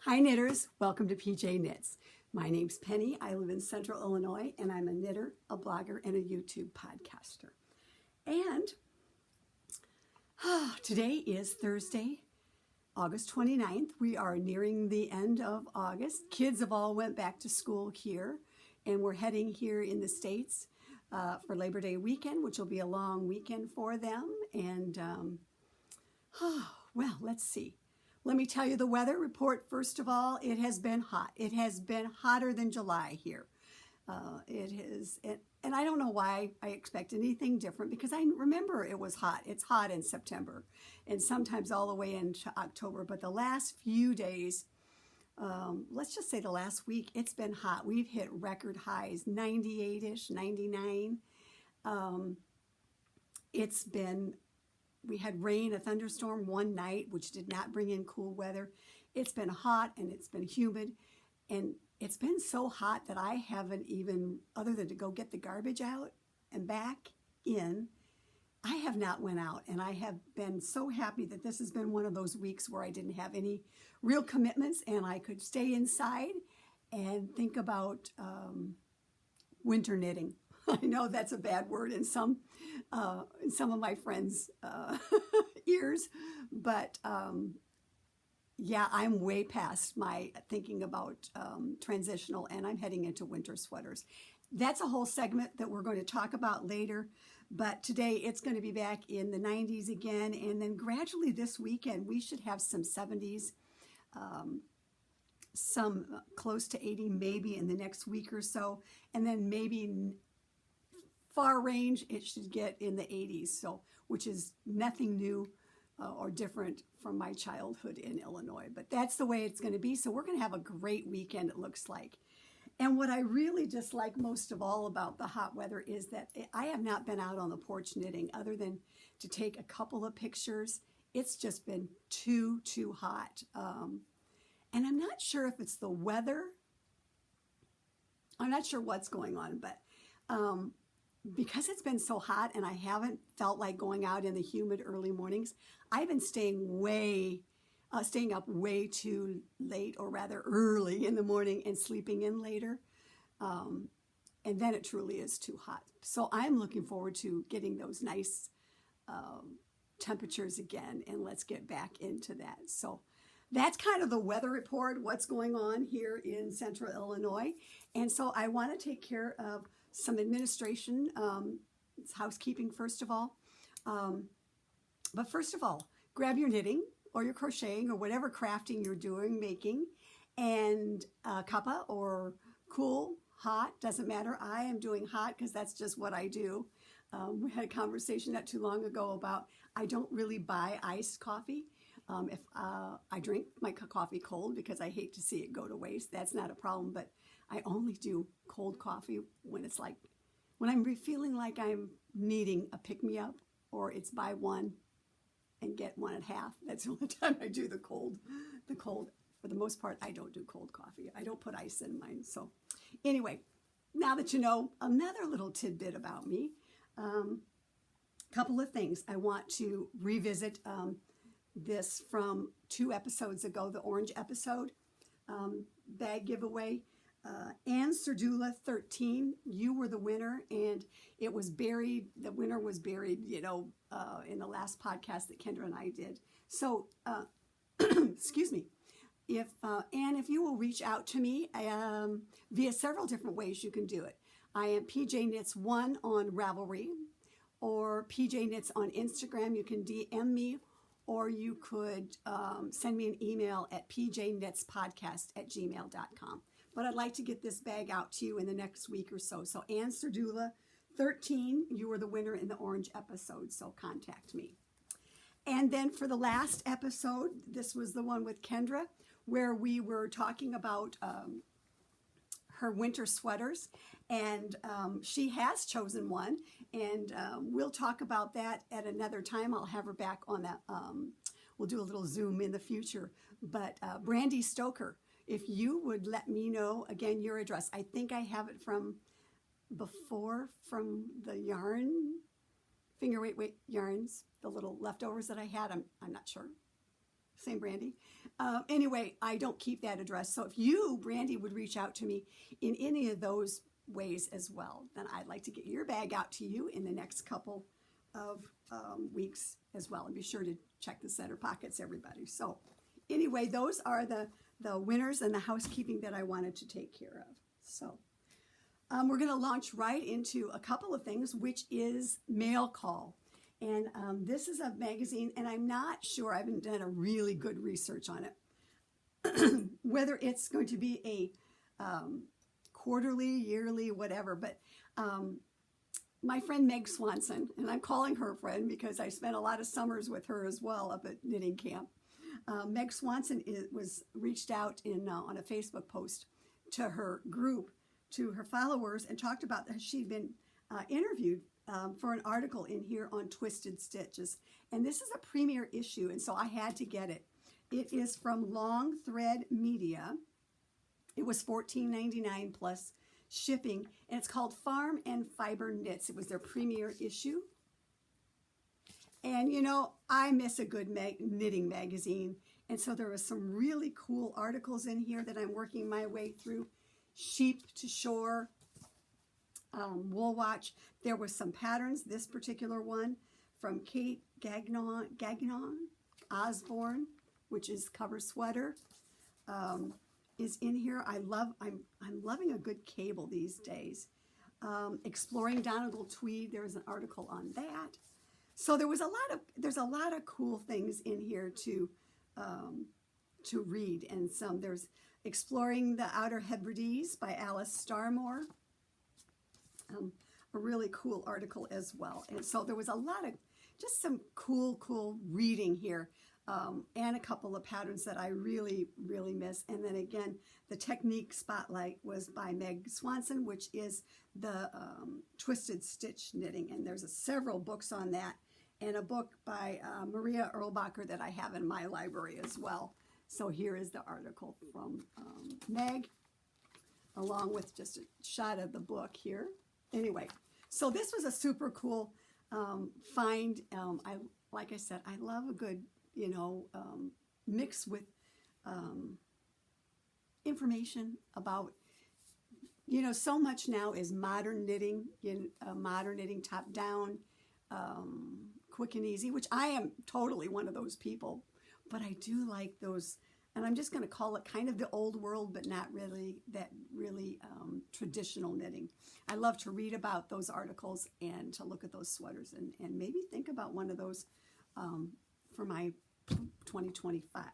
Hi knitters, welcome to PJ Knits. My name's Penny, I live in Central Illinois, and I'm a knitter, a blogger, and a YouTube podcaster. And today is Thursday, August 29th. We are nearing the end of August. Kids have all went back to school here, and we're heading here in the States for Labor Day weekend, which will be a long weekend for them. And, well, let's see. Let me tell you the weather report. First of all, it has been hot. It has been hotter than July here. And I don't know why I expect anything different because I remember it was hot. It's hot in September and sometimes all the way into October. But the last few days, let's just say the last week, it's been hot. We've hit record highs, 98-ish, 99. We had rain, a thunderstorm one night, which did not bring in cool weather. It's been hot and it's been humid, and it's been so hot that I haven't even, other than to go get the garbage out and back in, I have not went out. And I have been so happy that this has been one of those weeks where I didn't have any real commitments and I could stay inside and think about winter knitting. I know that's a bad word in some of my friends' ears, but yeah, I'm way past my thinking about transitional, and I'm heading into winter sweaters. That's a whole segment that we're going to talk about later, but today it's going to be back in the 90s again, and then gradually this weekend we should have some 70s, some close to 80 maybe in the next week or so, and then maybe far range, it should get in the 80s, so which is nothing new or different from my childhood in Illinois. But that's the way it's going to be. So we're going to have a great weekend, it looks like. And what I really dislike most of all about the hot weather is that I have not been out on the porch knitting other than to take a couple of pictures. It's just been too hot. And I'm not sure if it's the weather. I'm not sure what's going on, but because it's been so hot and I haven't felt like going out in the humid early mornings, I've been staying up way too late, or rather early in the morning, and sleeping in later. And then it truly is too hot. So I'm looking forward to getting those nice temperatures again, and let's get back into that. So that's kind of the weather report, what's going on here in Central Illinois. And so I want to take care of some administration, it's housekeeping first of all. But first of all, grab your knitting or your crocheting or whatever crafting you're doing, making, and cuppa or cool, hot, doesn't matter. I am doing hot because that's just what I do. We had a conversation not too long ago about I don't really buy iced coffee. If I drink my coffee cold because I hate to see it go to waste, that's not a problem, but I only do cold coffee when it's like, when I'm feeling like I'm needing a pick-me-up, or it's buy one and get one at half. That's the only time I do the cold. For the most part, I don't do cold coffee. I don't put ice in mine. So anyway, now that you know another little tidbit about me, couple of things. I want to revisit this from 2 episodes ago, the orange episode, bag giveaway. Ann Serdula 13, you were the winner, and it was buried. The winner was buried, in the last podcast that Kendra and I did. So, excuse me. Ann, if you will reach out to me via several different ways, you can do it. I am PJ Knits 1 on Ravelry, or PJ Knits on Instagram. You can DM me, or you could send me an email at pjknitspodcast@gmail.com. But I'd like to get this bag out to you in the next week or so. So Ann Serdula 13, you were the winner in the orange episode, so contact me. And then for the last episode, this was the one with Kendra, where we were talking about her winter sweaters, and she has chosen one, and we'll talk about that at another time. I'll have her back on that. We'll do a little Zoom in the future. But Brandy Stoker, if you would let me know, again, your address. I think I have it from before, from the finger weight yarns, the little leftovers that I had. I'm not sure. Same Brandy. Anyway, I don't keep that address. So if you, Brandy, would reach out to me in any of those ways as well, then I'd like to get your bag out to you in the next couple of weeks as well. And be sure to check the center pockets, everybody. So anyway, those are the winners and the housekeeping that I wanted to take care of. So we're going to launch right into a couple of things, which is Mail Call. And this is a magazine, and I'm not sure, I haven't done a really good research on it, whether it's going to be a quarterly, yearly, whatever. But my friend Meg Swanson, and I'm calling her friend because I spent a lot of summers with her as well up at knitting camp. Meg Swanson was reached out on a Facebook post to her group, to her followers, and talked about that she'd been interviewed for an article in here on Twisted Stitches. And this is a premiere issue, and so I had to get it. It is from Long Thread Media. It was $14.99 plus shipping, and it's called Farm and Fiber Knits. It was their premiere issue. And, you know, I miss a good knitting magazine, and so there was some really cool articles in here that I'm working my way through. Sheep to Shore, Wool Watch. There was some patterns. This particular one from Kate Gagnon Osborne, which is cover sweater, is in here. I'm loving a good cable these days. Exploring Donegal Tweed. There was an article on that. So there's a lot of cool things in here to read, and there's Exploring the Outer Hebrides by Alice Starmore. A really cool article as well. And so there was a lot of just some cool reading here, and a couple of patterns that I really miss. And then again, the technique spotlight was by Meg Swanson, which is the Twisted Stitch knitting, and there's several books on that, and a book by Maria Erlbacher that I have in my library as well. So here is the article from Meg, along with just a shot of the book here. Anyway, so this was a super cool find. Like I said, I love a good, mix with information about, so much now is modern knitting, top down, quick and easy, which I am totally one of those people. But I do like those, and I'm just going to call it kind of the old world, but not really that really traditional knitting. I love to read about those articles and to look at those sweaters and maybe think about one of those for my 2025.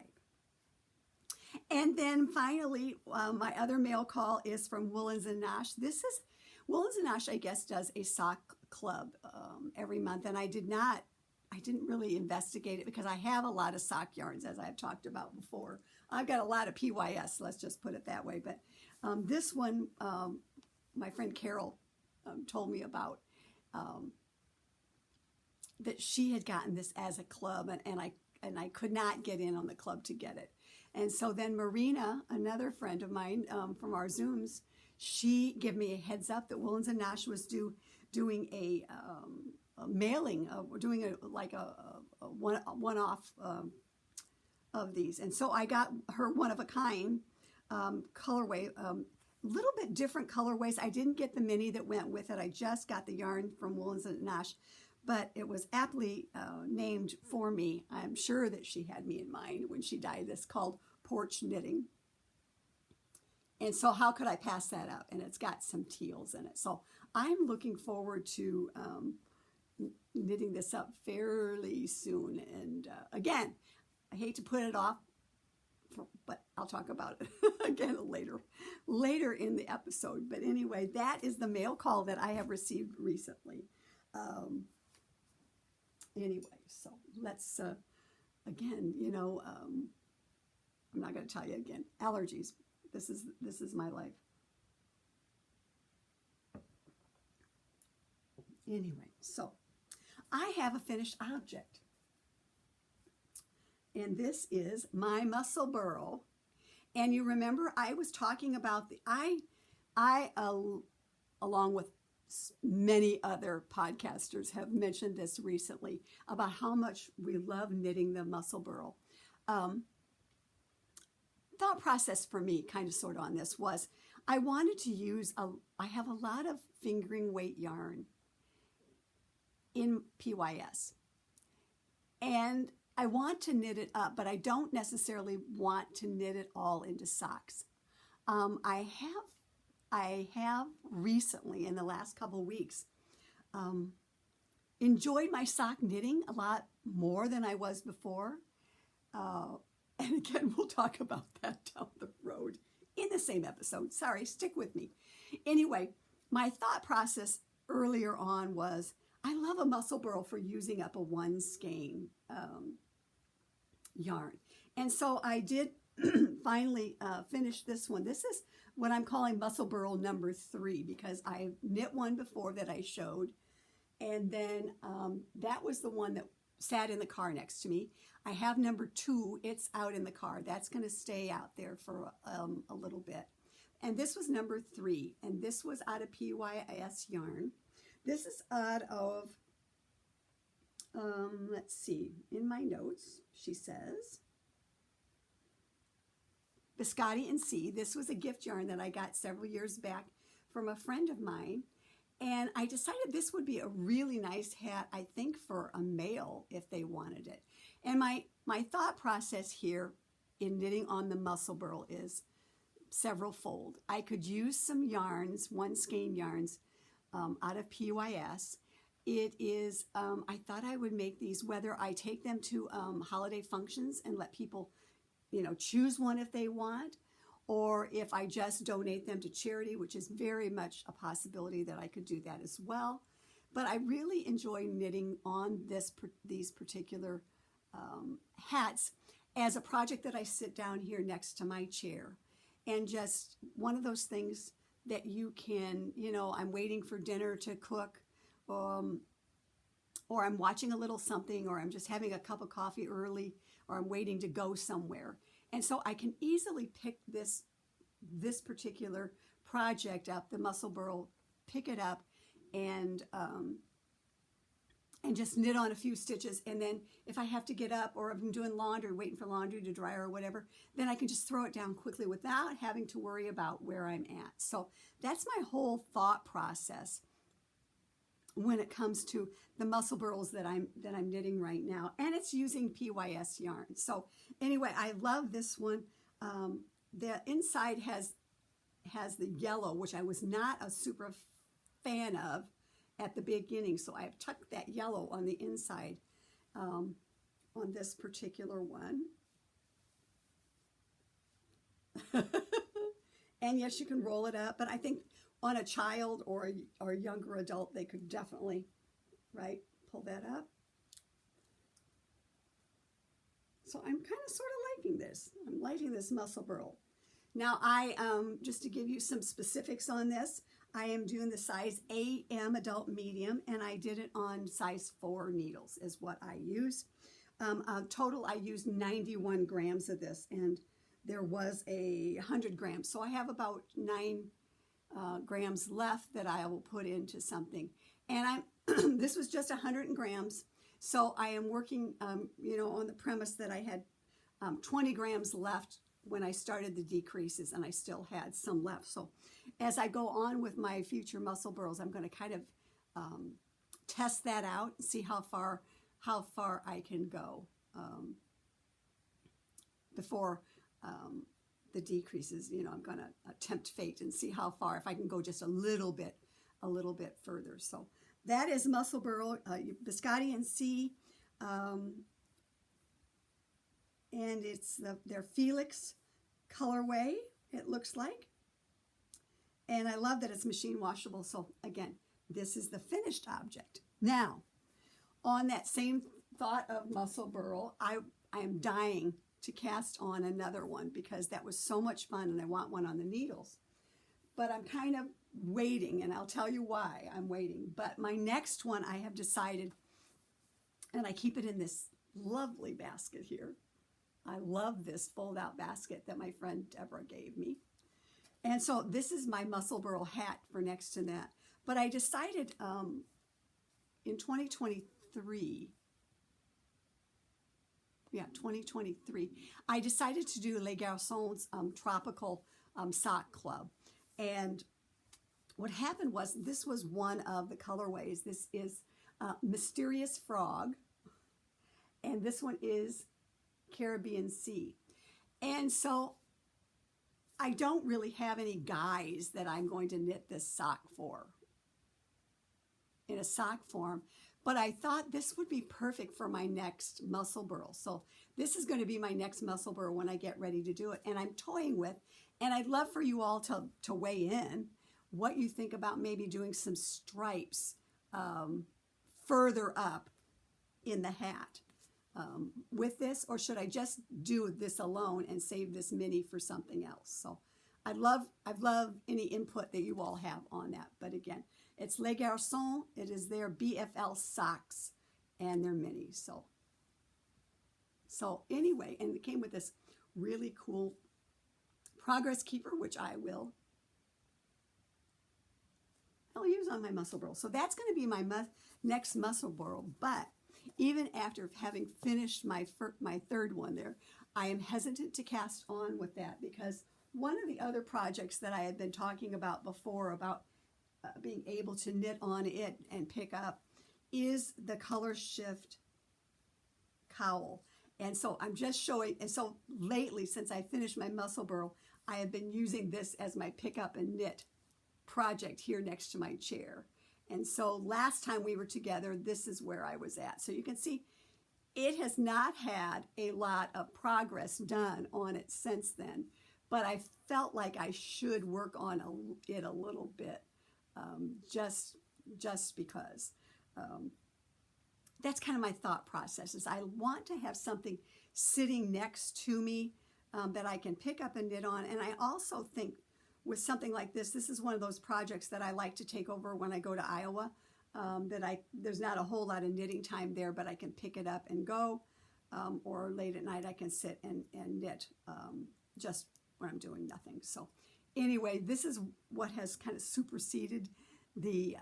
And then finally, my other mail call is from Woolens and Nosh. Woolens and Nosh, I guess, does a sock club every month, and I didn't really investigate it because I have a lot of sock yarns, as I've talked about before. I've got a lot of PYS, let's just put it that way. But this one, my friend Carol told me about, that she had gotten this as a club, and I could not get in on the club to get it. And so then Marina, another friend of mine from our Zooms, she gave me a heads up that Woolens and Nosh was doing a mailing, doing a one-off of these. And so I got her one-of-a-kind colorway, little bit different colorways. I didn't get the mini that went with it. I just got the yarn from Woolens and Nosh, but it was aptly named for me. I'm sure that she had me in mind when she dyed this, called Porch Knitting. And so how could I pass that up? And it's got some teals in it. So I'm looking forward to knitting this up fairly soon. And again, I hate to put it off, but I'll talk about it again later in the episode. But anyway, that is the mail call that I have received recently. Anyway, so let's, again, I'm not going to tell you again, allergies. This is my life. Anyway, so I have a finished object. And this is my Musselburgh. And you remember I was talking about I along with many other podcasters have mentioned this recently about how much we love knitting the Musselburgh. thought process for me, kind of sort of on this, was I wanted to use, I have a lot of fingering weight yarn in PYS. And I want to knit it up, but I don't necessarily want to knit it all into socks. I have recently, in the last couple of weeks, enjoyed my sock knitting a lot more than I was before. And again, we'll talk about that down the road in the same episode. Sorry, stick with me. Anyway, my thought process earlier on was, I love a Musselburgh for using up a one skein yarn. And so I did finally finish this one. This is what I'm calling Musselburgh Number 3, because I knit one before that I showed. And then that was the one that sat in the car next to me. I have number 2. It's out in the car. That's going to stay out there for a little bit. And this was number 3. And this was out of PYS yarn. This is out of, let's see, in my notes, she says, Biscotti and C. This was a gift yarn that I got several years back from a friend of mine. And I decided this would be a really nice hat, I think, for a male if they wanted it. And my thought process here in knitting on the Musselburgh is several fold. I could use some yarns, one skein yarns, out of PYS. It is, I thought I would make these, whether I take them to holiday functions and let people, choose one if they want, or if I just donate them to charity, which is very much a possibility that I could do that as well. But I really enjoy knitting on these particular hats as a project that I sit down here next to my chair. And just one of those things that you can, I'm waiting for dinner to cook, or I'm watching a little something, or I'm just having a cup of coffee early, or I'm waiting to go somewhere. And so I can easily pick this particular project up, the Musselburgh, pick it up and just knit on a few stitches. And then if I have to get up, or if I'm doing laundry, waiting for laundry to dry or whatever, then I can just throw it down quickly without having to worry about where I'm at. So that's my whole thought process when it comes to the Musselburghs that I'm knitting right now, and it's using PYS yarn. So anyway, I love this one. The inside has the yellow, which I was not a super fan of at the beginning, so I've tucked that yellow on the inside on this particular one. And yes, you can roll it up, but I think on a child or a younger adult, they could definitely, pull that up. So I'm kind of sort of liking this. I'm liking this Musselburgh. Now just to give you some specifics on this, I am doing the size AM adult medium, and I did it on size 4 needles is what I use. Total, I used 91 grams of this, and there was 100 grams. So I have about 9 grams left that I will put into something. And this was just 100 grams. So I am working, on the premise that I had 20 grams left when I started the decreases, and I still had some left. So as I go on with my future Musselburghs, I'm going to kind of test that out and see how far I can go before the decreases. I'm going to tempt fate and see how far, if I can go just a little bit further. So that is Musselburgh, Biscotti and C, and it's their Felix colorway, it looks like. And I love that it's machine washable. So again, this is the finished object. Now, on that same thought of Musselburgh, I am dying to cast on another one because that was so much fun, and I want one on the needles. But I'm kind of waiting, and I'll tell you why I'm waiting. But my next one, I have decided, and I keep it in this lovely basket here. I love this fold-out basket that my friend Deborah gave me. And so this is my Musselburgh hat for next to that. But I decided in 2023, 2023, I decided to do Les Garcons Tropical Sock Club. And what happened was, this was one of the colorways. This is Mysterious Frog, and this one is Caribbean Sea. And so I don't really have any guys that I'm going to knit this sock for in a sock form, but I thought this would be perfect for my next Musselburgh. So this is going to be my next Musselburgh when I get ready to do it, and I'm toying with, and I'd love for you all to weigh in what you think about maybe doing some stripes further up in the hat with this, or should I just do this alone and save this mini for something else? So I'd love any input that you all have on that. But again, it's Les Garcons. It is their BFL socks and their minis. So anyway, and it came with this really cool progress keeper, which I'll use on my Musselburgh. So that's going to be my next Musselburgh. But even after having finished my third one there, I am hesitant to cast on with that, because one of the other projects that I had been talking about before, about being able to knit on it and pick up, is the color shift cowl. And so I'm just showing, and so lately, since I finished my Musselburgh, I have been using this as my pick up and knit project here next to my chair. And so last time we were together, this is where I was at. So you can see it has not had a lot of progress done on it since then, but I felt like I should work on it a little bit, just because. That's kind of my thought process, is I want to have something sitting next to me that I can pick up and knit on. And I also think with something like this, this is one of those projects that I like to take over when I go to Iowa, there's not a whole lot of knitting time there, but I can pick it up and go, or late at night I can sit and knit just when I'm doing nothing. So anyway, this is what has kind of superseded the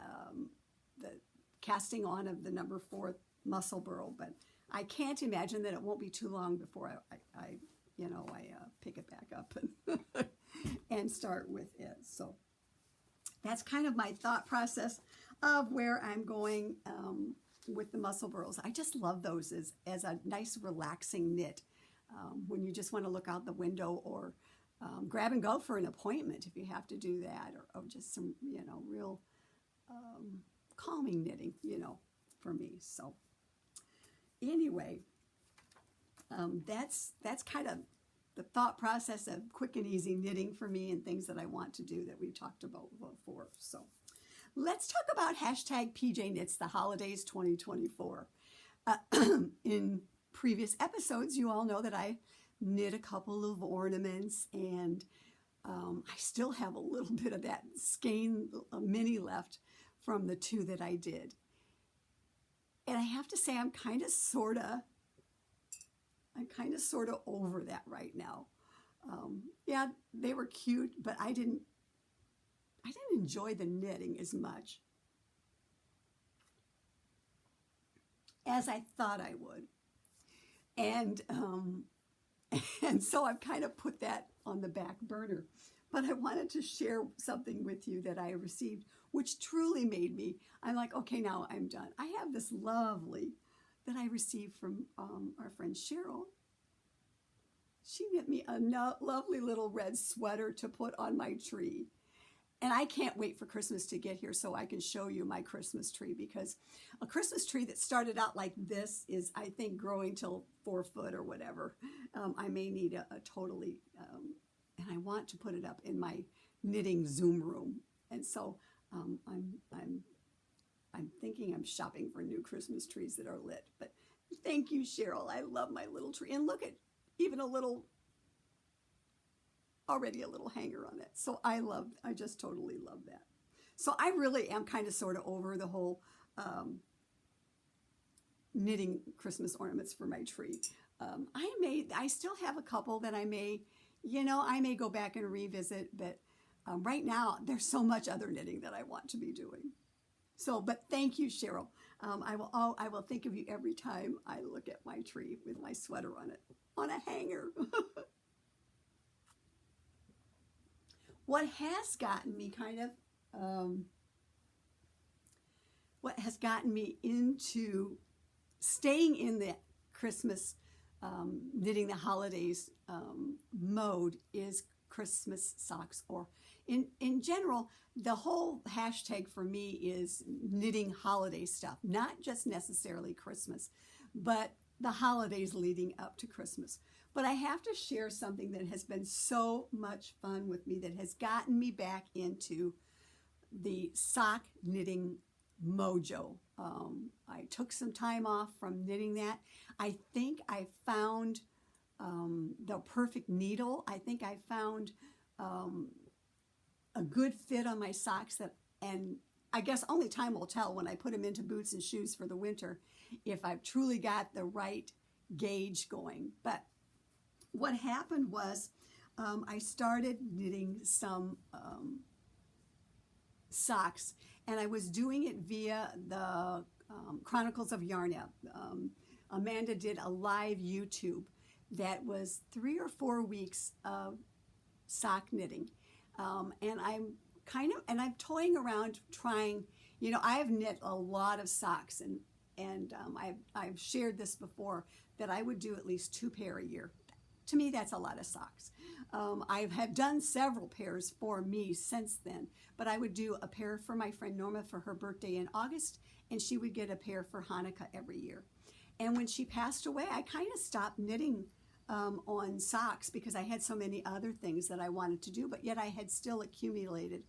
casting on of the number 4 Musselburgh, but I can't imagine that it won't be too long before I pick it back up and and start with it. So that's kind of my thought process of where I'm going with the Musselburghs. I just love those as a nice relaxing knit when you just want to look out the window, or grab and go for an appointment if you have to do that, or just some real calming knitting for me. So anyway, that's kind of the thought process of quick and easy knitting for me, and things that I want to do that we talked about before. So let's talk about hashtag PJKnits, the holidays 2024. In previous episodes, you all know that I knit a couple of ornaments, and I still have a little bit of that skein mini left from the 2 that I did. And I have to say, I'm kind of sort of over that right now. Yeah, they were cute, but I didn't enjoy the knitting as much as I thought I would. And so I've kind of put that on the back burner. But I wanted to share something with you that I received, which truly made me, I'm like, okay, now I'm done. I have this lovely that I received from our friend Cheryl. She knit me a lovely little red sweater to put on my tree. And I can't wait for Christmas to get here so I can show you my Christmas tree, because a Christmas tree that started out like this is, I think, growing till 4 foot or whatever. I may need a totally, and I want to put it up in my knitting Zoom room. And so I'm thinking I'm shopping for new Christmas trees that are lit. But thank you, Cheryl. I love my little tree. And look at even already a little hanger on it. So I just totally love that. So I really am kind of sort of over the whole knitting Christmas ornaments for my tree. I still have a couple that I may go back and revisit, but right now there's so much other knitting that I want to be doing. So, but thank you, Cheryl. I will think of you every time I look at my tree with my sweater on it, on a hanger. What has gotten me what has gotten me into staying in the Christmas, knitting the holidays mode is Christmas socks, or in general, the whole hashtag for me is knitting holiday stuff, not just necessarily Christmas, but the holidays leading up to Christmas. But I have to share something that has been so much fun with me, that has gotten me back into the sock knitting mojo. I took some time off from knitting that. I think I found the perfect needle. I think I found a good fit on my socks, and I guess only time will tell when I put them into boots and shoes for the winter if I've truly got the right gauge going. But what happened was I started knitting some socks, and I was doing it via the Chronicles of Yarnia. Amanda did a live YouTube that was 3 or 4 weeks of sock knitting. And I'm toying around trying, I've knit a lot of socks, and I've shared this before, that I would do at least 2 pair a year. To me, that's a lot of socks. I have done several pairs for me since then, but I would do a pair for my friend Norma for her birthday in August, and she would get a pair for Hanukkah every year. And when she passed away, I kind of stopped knitting on socks because I had so many other things that I wanted to do, but yet I had still accumulated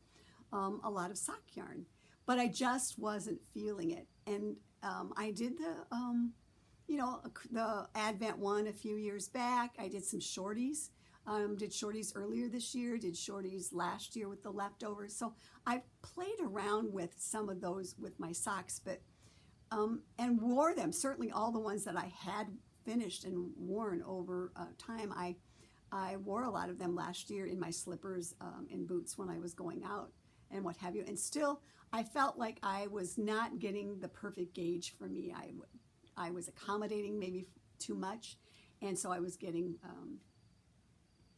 a lot of sock yarn. But I just wasn't feeling it. And I did the Advent one a few years back. I did some shorties. Did shorties earlier this year, did shorties last year with the leftovers. So I played around with some of those with my socks, but and wore them. Certainly all the ones that I had finished and worn over time. I wore a lot of them last year in my slippers and boots when I was going out and what have you. And still, I felt like I was not getting the perfect gauge for me. I was accommodating maybe too much, and so I was getting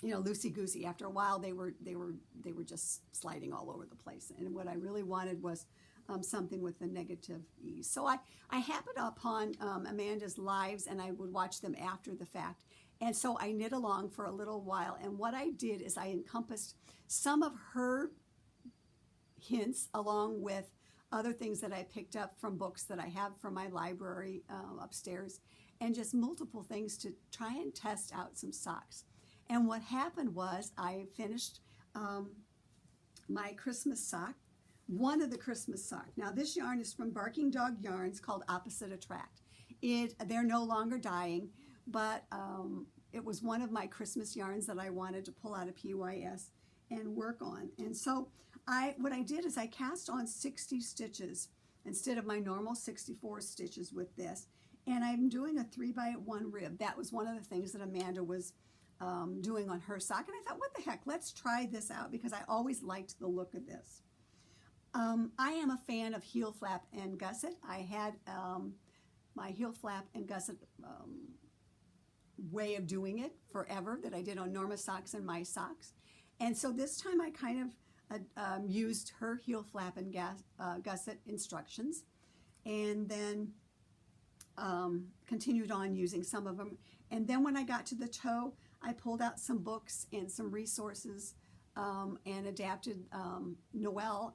loosey-goosey. After a while, they were just sliding all over the place. And what I really wanted was something with a negative ease. So I happened upon Amanda's lives, and I would watch them after the fact. And so I knit along for a little while. And what I did is I encompassed some of her hints along with other things that I picked up from books that I have from my library upstairs, and just multiple things to try and test out some socks. And what happened was I finished my Christmas sock, one of the Christmas sock. Now this yarn is from Barking Dog Yarns, called Opposite Attract. They're no longer dyeing, but it was one of my Christmas yarns that I wanted to pull out of PYS and work on. And so what I did is I cast on 60 stitches instead of my normal 64 stitches with this. And I'm doing a 3x1 rib. That was one of the things that Amanda was doing on her sock. And I thought, what the heck, let's try this out, because I always liked the look of this. I am a fan of heel flap and gusset. I had my heel flap and gusset way of doing it forever that I did on Norma's socks and my socks. And so this time I kind of used her heel flap and gusset instructions, and then continued on using some of them. And then when I got to the toe, I pulled out some books and some resources and adapted Noel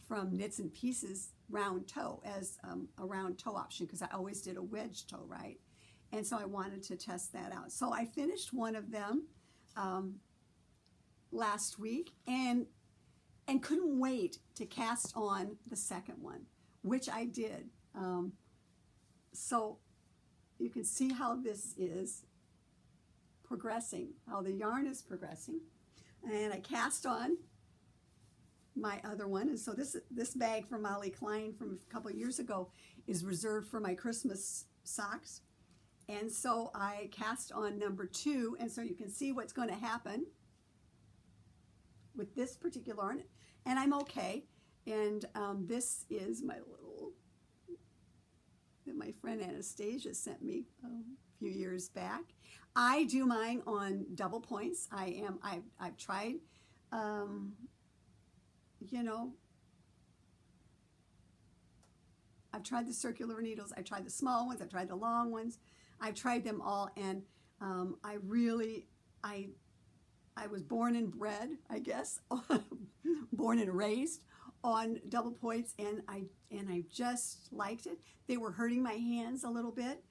from Knits and Pieces round toe as a round toe option, because I always did a wedge toe, right? And so I wanted to test that out. So I finished one of them last week and couldn't wait to cast on the second one, which I did. So you can see how this is progressing, how the yarn is progressing. And I cast on my other one. And so this bag from Molly Klein from a couple of years ago is reserved for my Christmas socks. And so I cast on number 2, and so you can see what's going to happen with this particular yarn. And I'm okay. And this is my little that my friend Anastasia sent me a few years back. I do mine on double points. I've tried, you know, I've tried the circular needles. I've tried the small ones. I've tried the long ones. I've tried them all, and I was born and bred, I guess, born and raised on double points, and I just liked it. They were hurting my hands a little bit,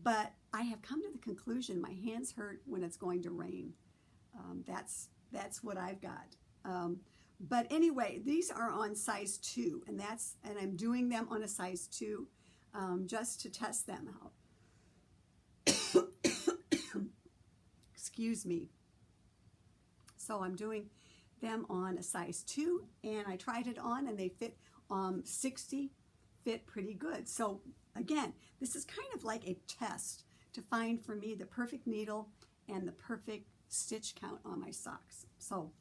but I have come to the conclusion my hands hurt when it's going to rain. That's what I've got. But anyway, these are on size 2, and I'm doing them on a size 2 just to test them out. Excuse me. So I'm doing them on a size 2, and I tried it on, and they fit 60, fit pretty good. So again, this is kind of like a test to find for me the perfect needle and the perfect stitch count on my socks. So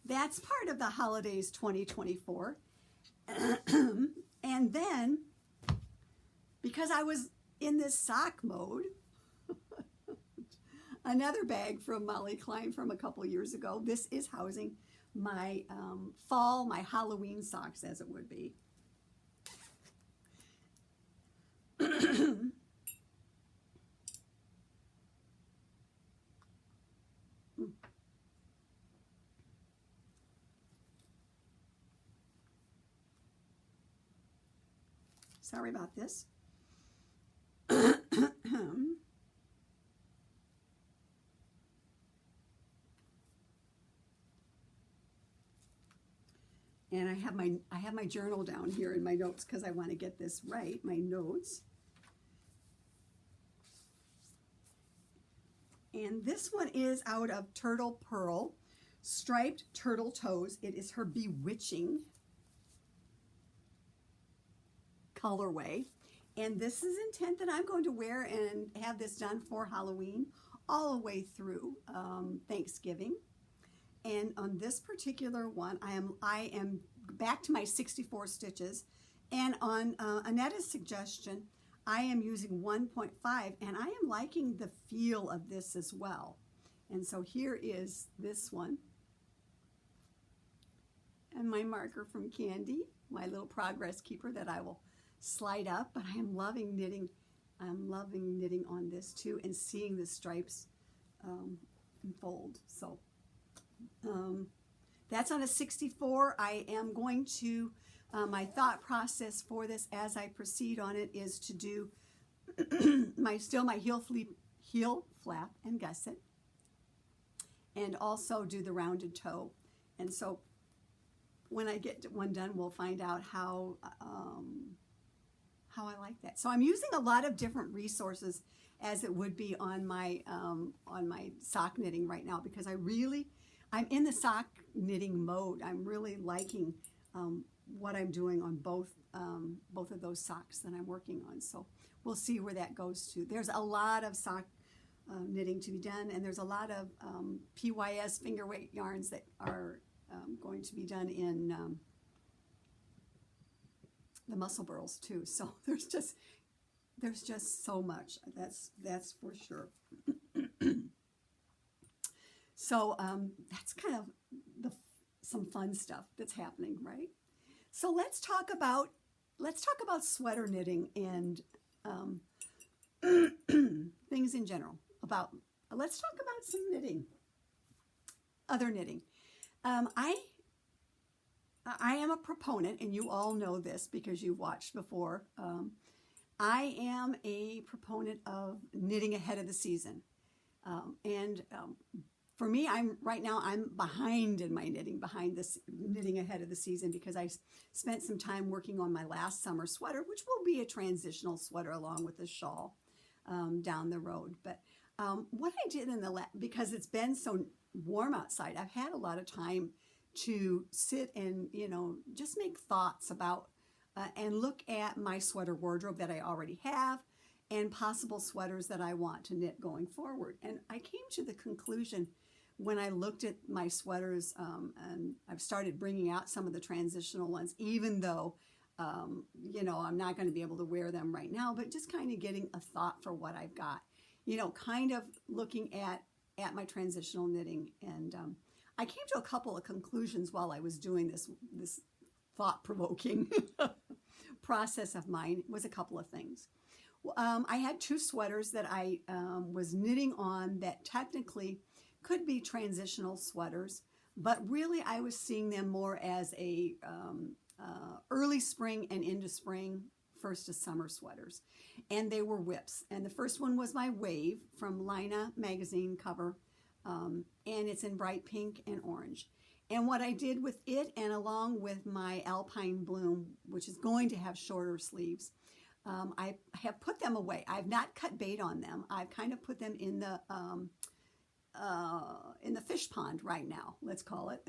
that's part of the holidays 2024. And then, because I was in this sock mode, another bag from Molly Klein from a couple years ago. This is housing my my Halloween socks, as it would be. Sorry about this. And I have my journal down here in my notes because I want to get this right, my notes. And this one is out of Turtle Purl, striped turtle toes. It is her Bewitching colorway. And this is intent that I'm going to wear and have this done for Halloween all the way through Thanksgiving. And on this particular one, I am back to my 64 stitches. And on Annetta's suggestion, I am using 1.5, and I am liking the feel of this as well. And so here is this one. And my marker from Candy, my little progress keeper that I will slide up. But I am loving knitting. I'm loving knitting on this too, and seeing the stripes unfold. So that's on a 64. I am going to, my thought process for this as I proceed on it is to do my heel flap and gusset, and also do the rounded toe. And so when I get one done, we'll find out how I like that. So I'm using a lot of different resources as it would be on my sock knitting right now, because I'm in the sock knitting mode. I'm really liking what I'm doing on both of those socks that I'm working on. So we'll see where that goes to. There's a lot of sock knitting to be done, and there's a lot of PYS finger weight yarns that are going to be done in the Musselburghs too. So there's just so much. That's for sure. So that's kind of some fun stuff that's happening, right? So let's talk about sweater knitting and things in general. Let's talk about some knitting, other knitting. I am a proponent, and you all know this because you've watched before. I am a proponent of knitting ahead of the season, and for me, I'm behind in my knitting, behind this knitting ahead of the season, because I spent some time working on my last summer sweater, which will be a transitional sweater along with a shawl down the road. But what I did because it's been so warm outside, I've had a lot of time to sit and, just make thoughts about and look at my sweater wardrobe that I already have and possible sweaters that I want to knit going forward. And I came to the conclusion when I looked at my sweaters, and I've started bringing out some of the transitional ones, even though you know, I'm not going to be able to wear them right now, but just kind of getting a thought for what I've got, you know, kind of looking at my transitional knitting. And I came to a couple of conclusions while I was doing this thought-provoking process of mine. Was a couple of things. I had 2 sweaters that I was knitting on that technically could be transitional sweaters, but really I was seeing them more as a early spring and into spring, first to summer sweaters. And they were whips. And the first one was my Wave from Lina magazine cover. And it's in bright pink and orange. And what I did with it, and along with my Alpine Bloom, which is going to have shorter sleeves, I have put them away. I've not cut bait on them. I've kind of put them in the fish pond right now, let's call it,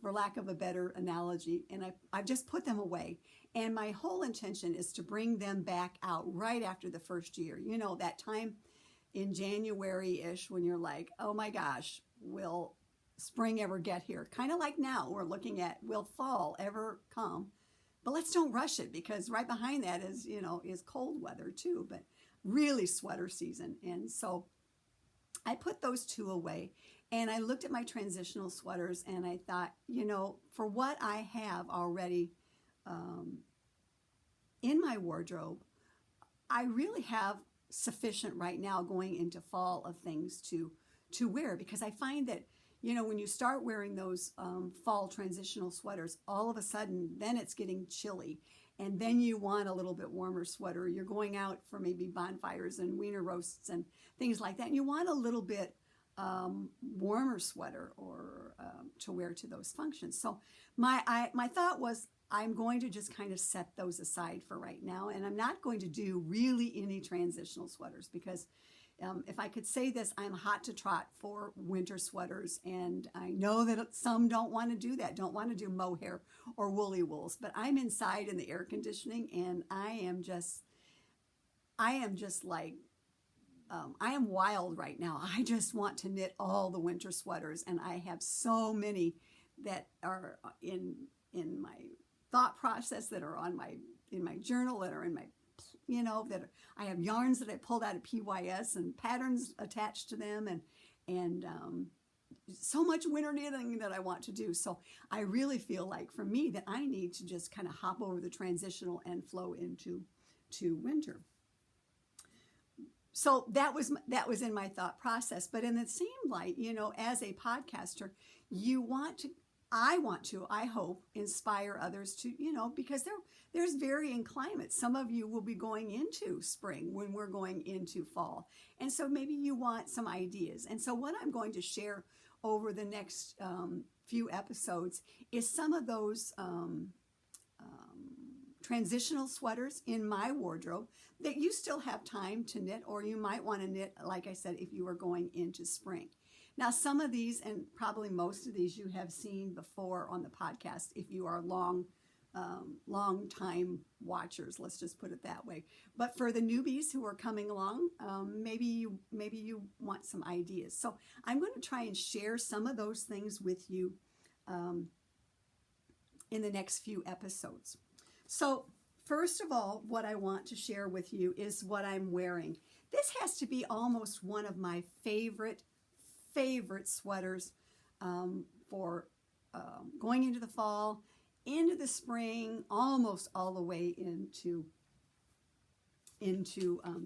for lack of a better analogy. And I've just put them away. And my whole intention is to bring them back out right after the first year. You know, that time in January-ish when you're like, oh my gosh, will spring ever get here? Kind of like now we're looking at, will fall ever come? But let's don't rush it, because right behind that is, you know, is cold weather too, but really sweater season. And so I put those 2 away, and I looked at my transitional sweaters, and I thought, you know, for what I have already in my wardrobe, I really have sufficient right now going into fall of things to wear, because I find that, you know, when you start wearing those fall transitional sweaters, all of a sudden, then it's getting chilly. And then you want a little bit warmer sweater. You're going out for maybe bonfires and wiener roasts and things like that. And you want a little bit warmer sweater or to wear to those functions. So my thought was, I'm going to just kind of set those aside for right now. And I'm not going to do really any transitional sweaters, because if I could say this, I'm hot to trot for winter sweaters, and I know that some don't want to do that, don't want to do mohair or woolly wools, but I'm inside in the air conditioning, and I am just like, I am wild right now. I just want to knit all the winter sweaters, and I have so many that are in my thought process, that are in my journal, that are in my, you know, that I have yarns that I pulled out of PYS and patterns attached to them, and so much winter knitting that I want to do. So I really feel like for me that I need to just kind of hop over the transitional and flow into winter. So that was in my thought process. But in the same light, you know, as a podcaster, I hope, inspire others to, you know, because there's varying climates. Some of you will be going into spring when we're going into fall. And so maybe you want some ideas. And so what I'm going to share over the next few episodes is some of those transitional sweaters in my wardrobe that you still have time to knit, or you might want to knit, like I said, if you are going into spring. Now, some of these, and probably most of these, you have seen before on the podcast if you are long time watchers, let's just put it that way. But for the newbies who are coming along, maybe you want some ideas. So I'm going to try and share some of those things with you in the next few episodes. So first of all, what I want to share with you is what I'm wearing. This has to be almost one of my favorite sweaters for going into the fall, into the spring, almost all the way into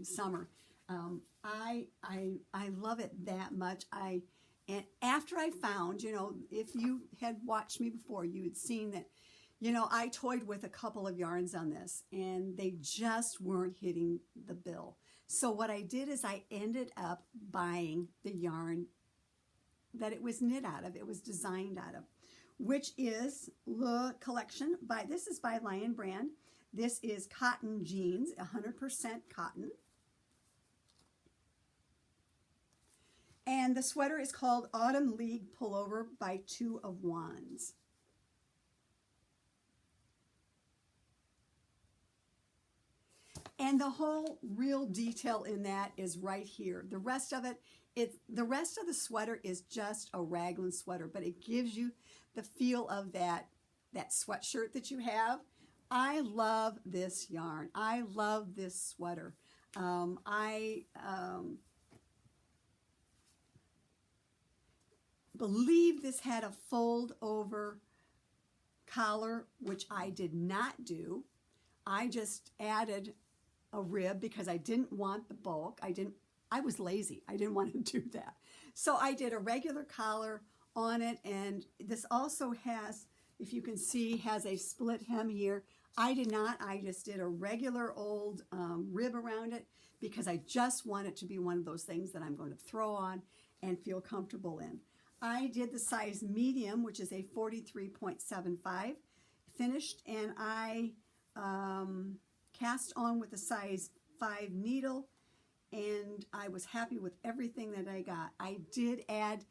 summer. I love it that much. And after I found, you know, if you had watched me before, you had seen that, you know, I toyed with a couple of yarns on this, and they just weren't hitting the bill. So what I did is I ended up buying the yarn that it was knit out of, it was designed out of, which is the collection this is by Lion Brand. This is cotton jeans, 100% cotton. And the sweater is called Autumn League Pullover by Two of Wands. And the whole real detail in that is right here. The rest of the sweater is just a raglan sweater, but it gives you the feel of that that sweatshirt that you have. I love this yarn. I love this sweater. I believe this had a fold over collar, which I did not do. I just added a rib because I didn't want the bulk. I was lazy. I didn't want to do that. So I did a regular collar on it, and this also has, if you can see, has a split hem here. I did not. I just did a regular old rib around it because I just want it to be one of those things that I'm going to throw on and feel comfortable in. I did the size medium, which is a 43.75 finished, and I cast on with a size 5 needle, and I was happy with everything that I got. I did add,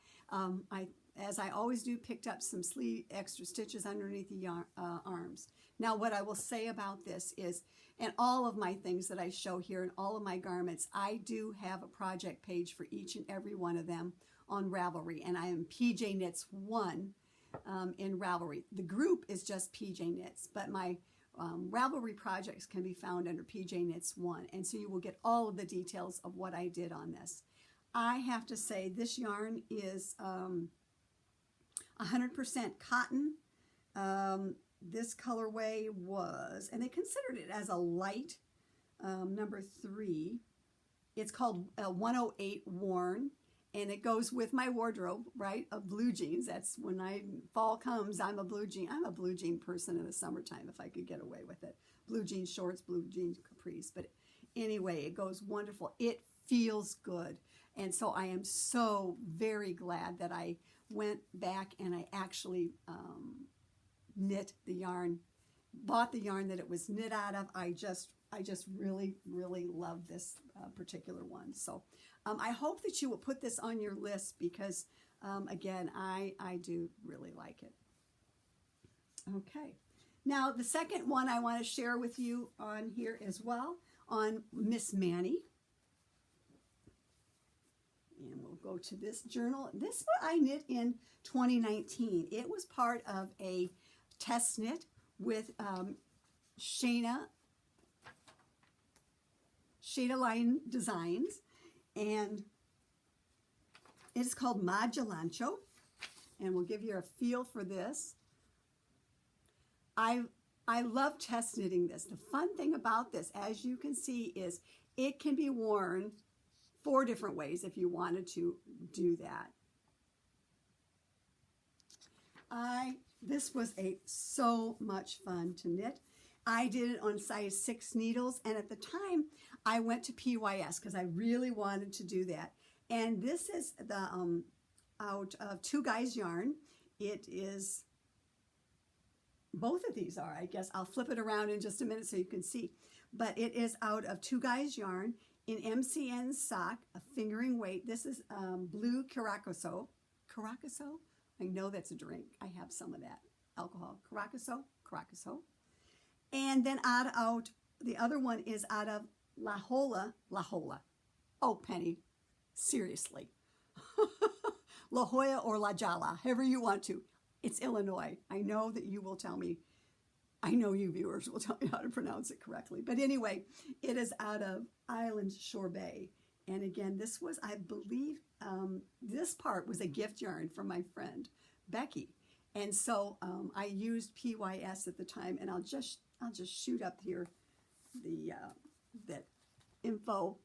as I always do, picked up some sleeve extra stitches underneath the arms. Now, what I will say about this is, and all of my things that I show here and all of my garments, I do have a project page for each and every one of them on Ravelry, and I am PJKnits 1 in Ravelry. The group is just PJKnits, but my Ravelry projects can be found under PJKnits 1, and so you will get all of the details of what I did on this. I have to say this yarn is 100% cotton. This colorway was, and they considered it as a light number 3. It's called 108 worn, and it goes with my wardrobe, right, of blue jeans. That's when fall comes, I'm a blue jean person in the summertime if I could get away with it. Blue jean shorts, blue jean capris. But anyway, it goes wonderful. It feels good. And so I am so very glad that I went back and I actually knit the yarn, bought the yarn that it was knit out of. I just really, really love this particular one. So I hope that you will put this on your list because, again, I do really like it. Okay. Now, the second one I want to share with you on here as well, on Miss Manny. And we'll go to this journal. This one I knit in 2019. It was part of a test knit with Shayna Line Designs, and it's called Moduloncho, and we'll give you a feel for this. I love test knitting this. The fun thing about this, as you can see, is it can be worn 4 different ways if you wanted to do that. This was so much fun to knit. I did it on size 6 needles, and at the time I went to PYS because I really wanted to do that. And this is the out of Two Guys yarn. It is, both of these are, I guess. I'll flip it around in just a minute so you can see. But it is out of Two Guys yarn in MCN sock, a fingering weight. This is blue Curaçao. Curaçao? I know that's a drink. I have some of that alcohol. Curaçao. And then out, the other one is out of La Jolla. Oh, Penny, seriously. La Jolla or La Jolla, however you want to. It's Illinois. I know that you will tell me, I know you viewers will tell me how to pronounce it correctly. But anyway, it is out of Island Shore Bay. And again, this was, I believe, this part was a gift yarn from my friend, Becky. And so I used PYS at the time, and I'll just shoot up here the that info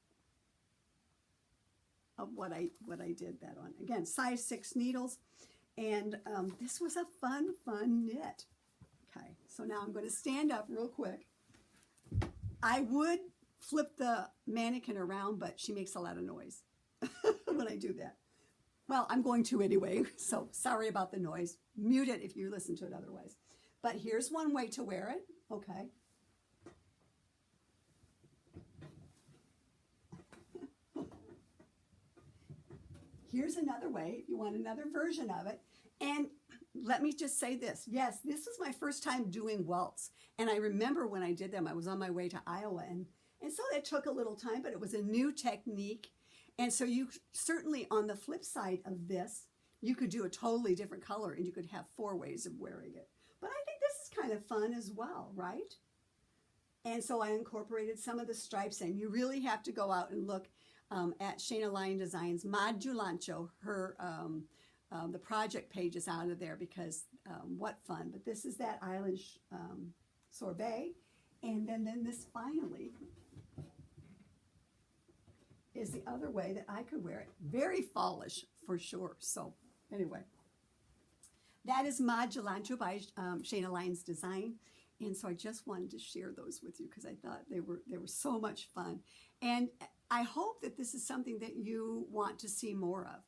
of what I did that on. Again, size 6 needles, and this was a fun knit. Okay, so now I'm going to stand up real quick. I would flip the mannequin around, but she makes a lot of noise when I do that. Well, I'm going to anyway, so sorry about the noise. Mute it if you listen to it otherwise. But here's one way to wear it. Okay. Here's another way if you want another version of it. And let me just say this. Yes, this was my first time doing welts. And I remember when I did them, I was on my way to Iowa. And so it took a little time, but it was a new technique. And so you certainly, on the flip side of this, you could do a totally different color and you could have 4 ways of wearing it. But I think this kind of fun as well, right? And so I incorporated some of the stripes in. You really have to go out and look at Shayna Lyon Designs Moduloncho. Her the project page is out of there because what fun. But this is that island sorbet. And then this finally is the other way that I could wear it. Very fallish for sure. So anyway, that is Moduloncho by Shayna Lyon's Design. And so I just wanted to share those with you because I thought they were so much fun. And I hope that this is something that you want to see more of.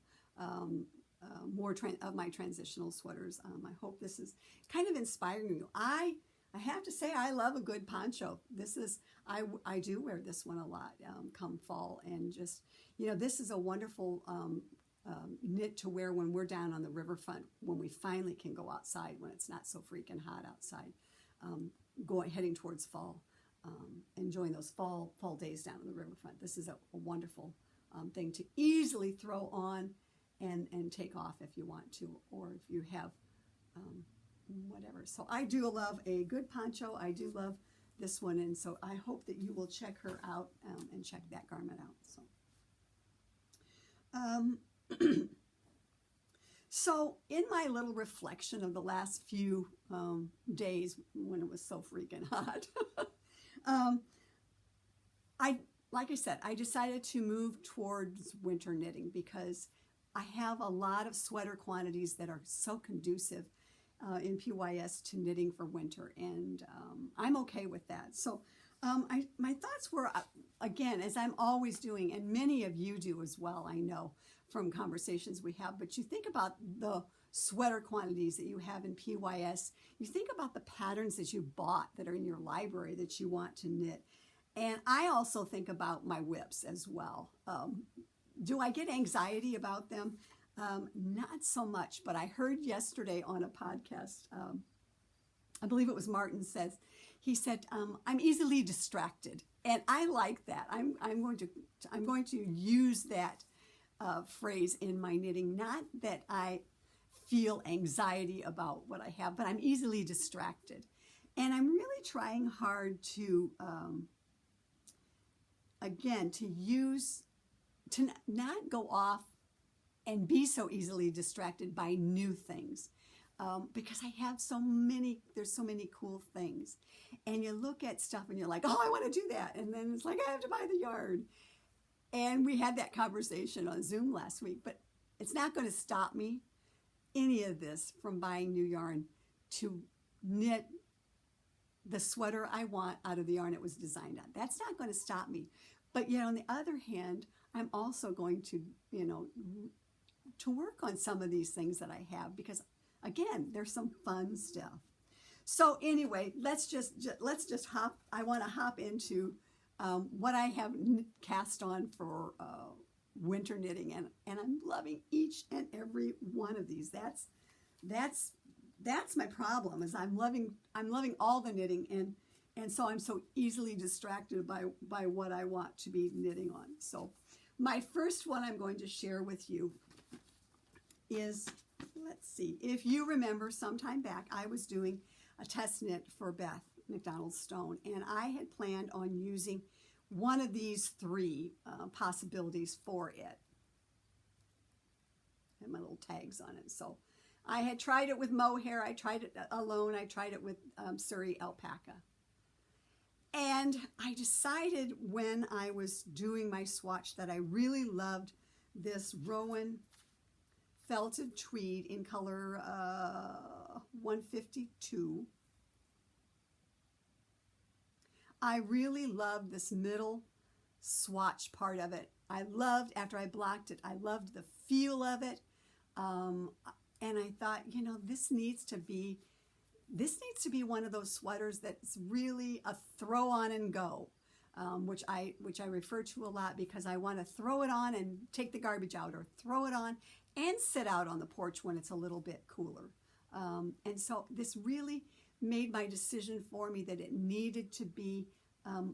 More of my transitional sweaters. I hope this is kind of inspiring you. I have to say I love a good poncho. This is, I do wear this one a lot come fall, and just, you know, this is a wonderful knit to wear when we're down on the riverfront, when we finally can go outside, when it's not so freaking hot outside, heading towards fall, enjoying those fall days down on the riverfront. This is a wonderful thing to easily throw on and take off if you want to, or if you have whatever. So I do love a good poncho. I do love this one, and so I hope that you will check her out and check that garment out. So, so in my little reflection of the last few days when it was so freaking hot, like I said, I decided to move towards winter knitting because I have a lot of sweater quantities that are so conducive in PYS to knitting for winter, and I'm okay with that. So my thoughts were, again, as I'm always doing, and many of you do as well, I know from conversations we have, but you think about the sweater quantities that you have in PYS, you think about the patterns that you bought that are in your library that you want to knit, and I also think about my whips as well. Do I get anxiety about them? Not so much, but I heard yesterday on a podcast, I believe it was Martin says, he said, I'm easily distracted. And I like that. I'm going to use that phrase in my knitting. Not that I feel anxiety about what I have, but I'm easily distracted. And I'm really trying hard to, again, to not go off and be so easily distracted by new things, because I have there's so many cool things, and you look at stuff and you're like, oh, I want to do that, and then it's like, I have to buy the yarn. And we had that conversation on Zoom last week, but it's not going to stop me, any of this, from buying new yarn to knit the sweater I want out of the yarn it was designed on. That's not going to stop me. But, you know, on the other hand, I'm also going to, you know, to work on some of these things that I have, because again, there's some fun stuff. So anyway, let's just hop. I want to hop into what I have cast on for winter knitting, and I'm loving each and every one of these. That's my problem, is I'm loving all the knitting, and so I'm so easily distracted by what I want to be knitting on. So my first one I'm going to share with you is, let's see, if you remember sometime back, I was doing a test knit for Beth McDonald Stone, and I had planned on using one of these three possibilities for it. And my little tags on it. So I had tried it with mohair, I tried it alone, I tried it with Suri alpaca. And I decided when I was doing my swatch that I really loved this Rowan felted tweed in color 152. I really loved this middle swatch part of it. I loved, after I blocked it, I loved the feel of it. And I thought, you know, this needs to be one of those sweaters that's really a throw on and go, which I refer to a lot, because I want to throw it on and take the garbage out, or throw it on and sit out on the porch when it's a little bit cooler. And so this really made my decision for me that it needed to be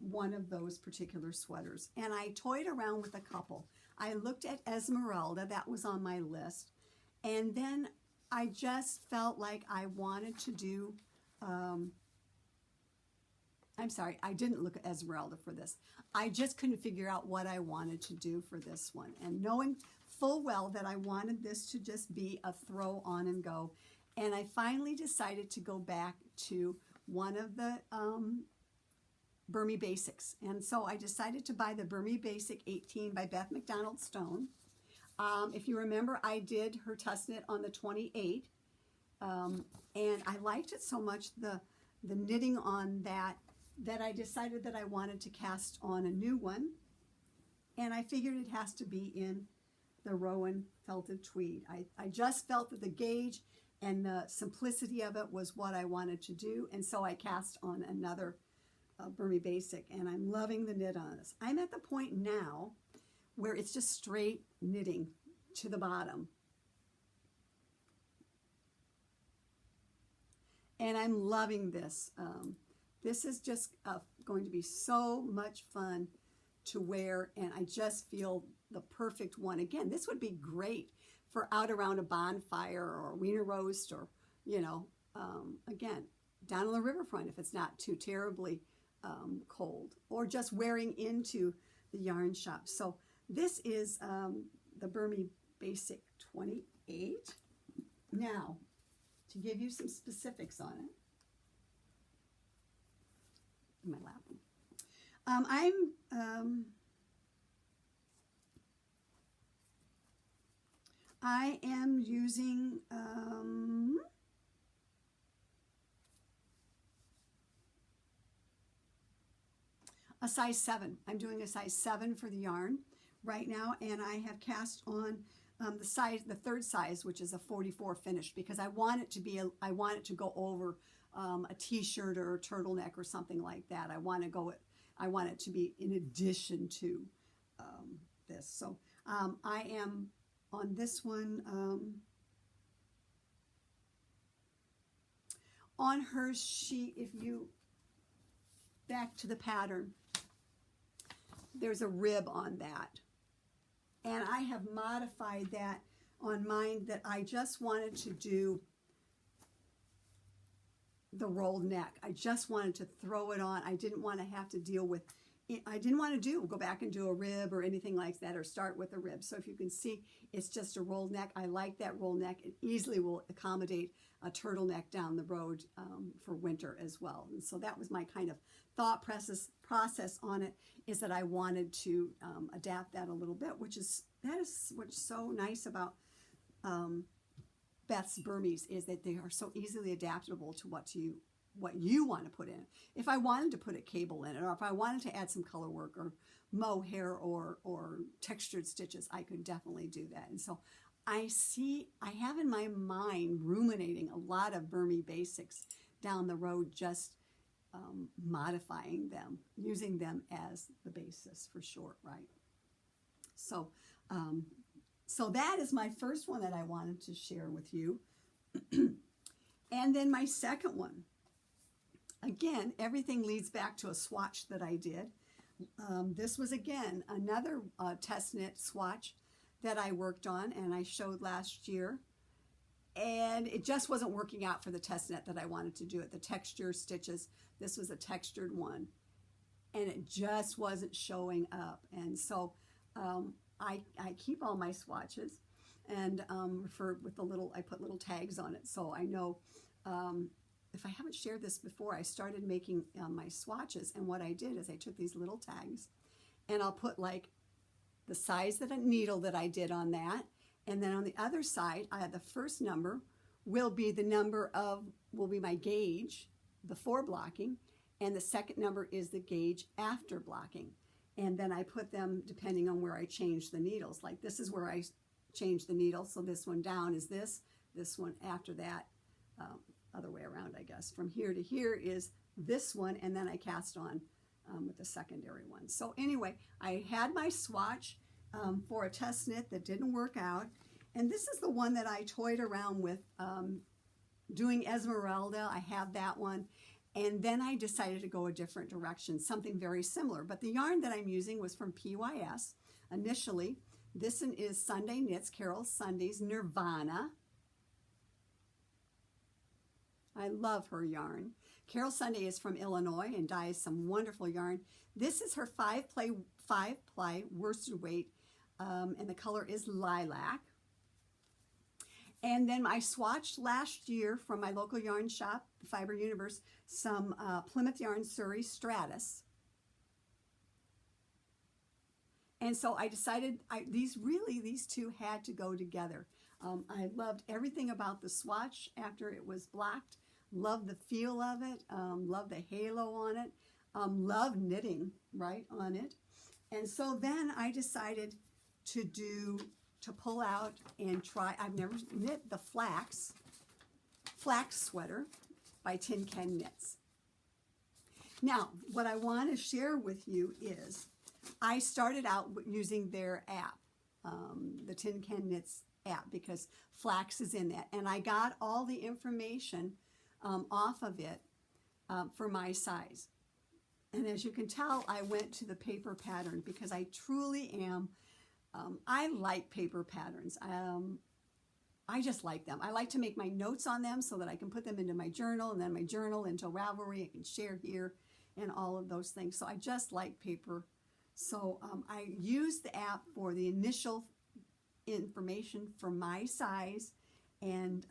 one of those particular sweaters. And I toyed around with a couple. I looked at Esmeralda, that was on my list. And then I just felt like I wanted to do I'm sorry, I didn't look at Esmeralda for this. I just couldn't figure out what I wanted to do for this one. And knowing full well that I wanted this to just be a throw on and go. And I finally decided to go back to one of the Bermy Basics. And so I decided to buy the Bermy Basic 18 by Beth McDonald Stone. If you remember, I did her tuss knit on the 28. And I liked it so much, the knitting on that I decided that I wanted to cast on a new one. And I figured it has to be in the Rowan felted tweed. I just felt that the gauge and the simplicity of it was what I wanted to do. And so I cast on another Bermy Basic, and I'm loving the knit on this. I'm at the point now where it's just straight knitting to the bottom. And I'm loving this. This is just going to be so much fun to wear, and I just feel the perfect one. Again, this would be great for out around a bonfire or a wiener roast, or, you know, again, down on the riverfront if it's not too terribly cold, or just wearing into the yarn shop. So this is the Bermy Basic 28. Now, to give you some specifics on it, in my lap. I am using a size 7. I'm doing a size 7 for the yarn right now, and I have cast on the third size, which is a 44 finish, because I want it to be I want it to go over a t-shirt or a turtleneck or something like that. I want it to be in addition to this. So I am on this one on her sheet. If you back to the pattern, there's a rib on that, and I have modified that on mine that I just wanted to do the rolled neck. I just wanted to throw it on. I didn't want to have to deal with it. I didn't want to go back and do a rib or anything like that, or start with a rib. So if you can see, it's just a rolled neck. I like that rolled neck. It easily will accommodate a turtleneck down the road for winter as well. And so that was my kind of thought process on it, is that I wanted to adapt that a little bit, which is what's so nice about Beth's Bermies, is that they are so easily adaptable to what you want to put in. If I wanted to put a cable in it, or if I wanted to add some color work or mohair or textured stitches, I could definitely do that. And so I have in my mind ruminating a lot of Bermy Basics down the road, just modifying them, using them as the basis for short, right? So so that is my first one that I wanted to share with you. And then my second one, again, everything leads back to a swatch that I did. This was, again, another test knit swatch that I worked on and I showed last year. And it just wasn't working out for the test knit that I wanted to do it. The texture stitches, this was a textured one, and it just wasn't showing up. And so I keep all my swatches, and I put little tags on it, so I know. If I haven't shared this before, I started making my swatches, and what I did is I took these little tags, and I'll put like the size of the needle that I did on that, and then on the other side, the first number will be my gauge before blocking, and the second number is the gauge after blocking. And then I put them depending on where I change the needles. Like this is where I change the needle, so this one down is this one after that, other way around, I guess. From here to here is this one, and then I cast on with the secondary one. So anyway, I had my swatch for a test knit that didn't work out, and this is the one that I toyed around with doing Esmeralda. I have that one. And then I decided to go a different direction, something very similar. But the yarn that I'm using was from PYS initially. This one is Sunday Knits, Carol Sunday's Nirvana. I love her yarn. Carol Sunday is from Illinois and dyes some wonderful yarn. This is her 5-ply worsted weight, and the color is lilac. And then I swatched last year from my local yarn shop, Fiber Universe, some Plymouth Yarn Suri Stratus. And so I decided these two had to go together. I loved everything about the swatch after it was blocked. Loved the feel of it. Loved the halo on it. Loved knitting right on it. And so then I decided to pull out and try. I've never knit the Flax sweater by PJKnits. Now, what I want to share with you is I started out using their app, the PJKnits app, because Flax is in that. And I got all the information off of it for my size. And as you can tell, I went to the paper pattern because I truly am, I like paper patterns. I just like them. I like to make my notes on them so that I can put them into my journal, and then my journal into Ravelry. I can share here and all of those things. So I just like paper. So I used the app for the initial information for my size, and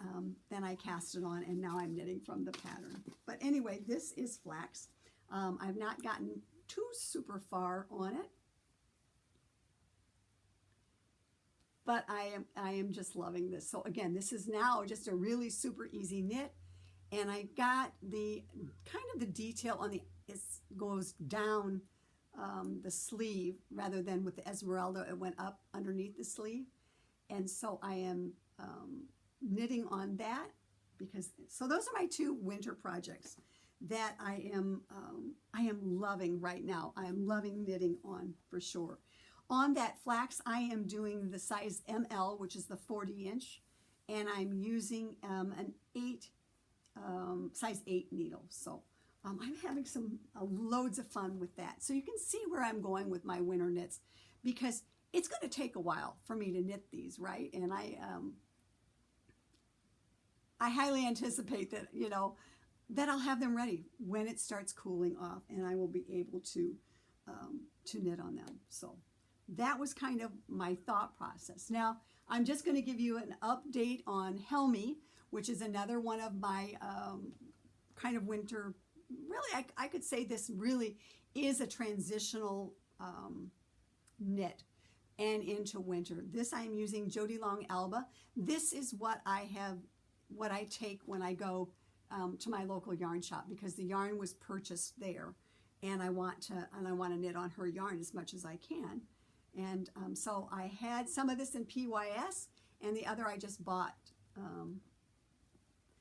then I cast it on, and now I'm knitting from the pattern. But anyway, this is Flax. I've not gotten too super far on it, but I am just loving this. So again, this is now just a really super easy knit, and I got the kind of the detail on it goes down the sleeve rather than with the Esmeralda, it went up underneath the sleeve. And so I am knitting on that so those are my two winter projects that I am loving right now. I am loving knitting on for sure. On that Flax, I am doing the size ML, which is the 40-inch, and I'm using size 8 needle. So I'm having some loads of fun with that. So you can see where I'm going with my winter knits, because it's going to take a while for me to knit these, right? And I highly anticipate that, that I'll have them ready when it starts cooling off, and I will be able to knit on them. So that was kind of my thought process. Now, I'm just going to give you an update on Helmy, which is another one of my kind of winter. Really, I could say this really is a transitional knit and into winter. This I'm using Jody Long Alba. This is what I take when I go to my local yarn shop, because the yarn was purchased there, and I want to knit on her yarn as much as I can. And so I had some of this in PYS, and the other I just bought.